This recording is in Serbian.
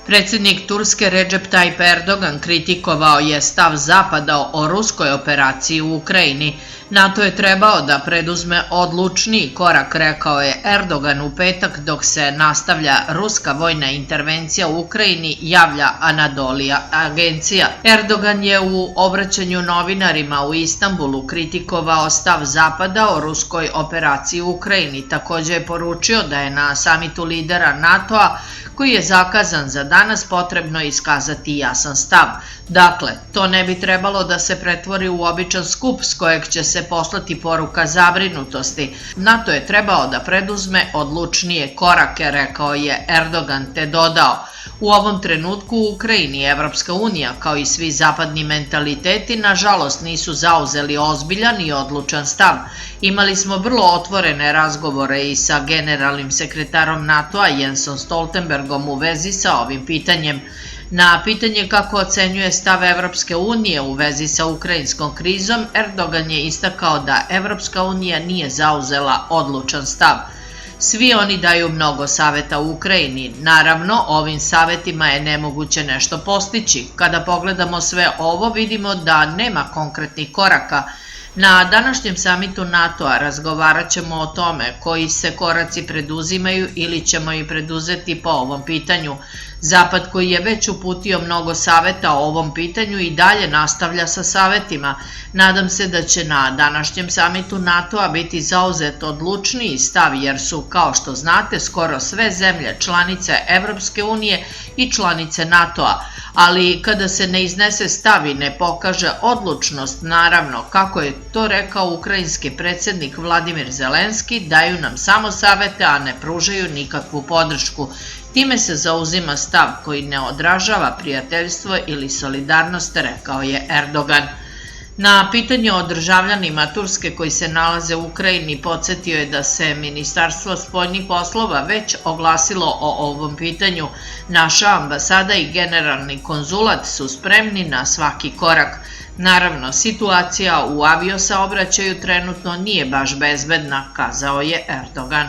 Predsjednik Turske Recep Tayyip Erdogan kritikovao je stav Zapada o ruskoj operaciji u Ukrajini. NATO je trebao da preduzme odlučniji korak, rekao je Erdogan u petak dok se nastavlja ruska vojna intervencija u Ukrajini, javlja Anadolija agencija. Erdogan je u obraćanju novinarima u Istanbulu kritikovao stav Zapada o ruskoj operaciji u Ukrajini. Također je poručio da je na samitu lidera NATO-a koji je zakazan za danas potrebno iskazati jasan stav. Dakle, to ne bi trebalo da se pretvori u običan skup s kojeg će se poslati poruka zabrinutosti. NATO je trebao da preduzme odlučnije korake, rekao je Erdogan, te dodao: u ovom trenutku u Ukrajini Evropska unija, kao i svi zapadni mentaliteti, nažalost nisu zauzeli ozbiljan i odlučan stav. Imali smo vrlo otvorene razgovore i sa generalnim sekretarom NATO-a Jensom Stoltenbergom u vezi sa ovim pitanjem. Na pitanje kako ocenjuje stav Evropske unije u vezi sa ukrajinskom krizom, Erdogan je istakao da Evropska unija nije zauzela odlučan stav. Svi oni daju mnogo saveta u Ukrajini. Naravno, ovim savetima je nemoguće nešto postići. Kada pogledamo sve ovo, vidimo da nema konkretnih koraka. Na današnjem samitu NATO-a razgovarat ćemo o tome koji se koraci preduzimaju ili ćemo i preduzeti po ovom pitanju. Zapad, koji je već uputio mnogo saveta o ovom pitanju, i dalje nastavlja sa savetima. Nadam se da će na današnjem samitu NATO-a biti zauzet odlučniji stav, jer su, kao što znate, skoro sve zemlje članice Evropske unije i članice NATO-a. Ali kada se ne iznese stav i ne pokaže odlučnost, naravno, kako je to rekao ukrajinski predsjednik Vladimir Zelenski, daju nam samo savete, a ne pružaju nikakvu podršku. Time se zauzima stav koji ne odražava prijateljstvo ili solidarnost, rekao je Erdogan. Na pitanje o državljanima Turske koji se nalaze u Ukrajini podsjetio je da se Ministarstvo spoljnih poslova već oglasilo o ovom pitanju. Naša ambasada i generalni konzulat su spremni na svaki korak. Naravno, situacija u aviosaobraćaju trenutno nije baš bezbedna, kazao je Erdogan.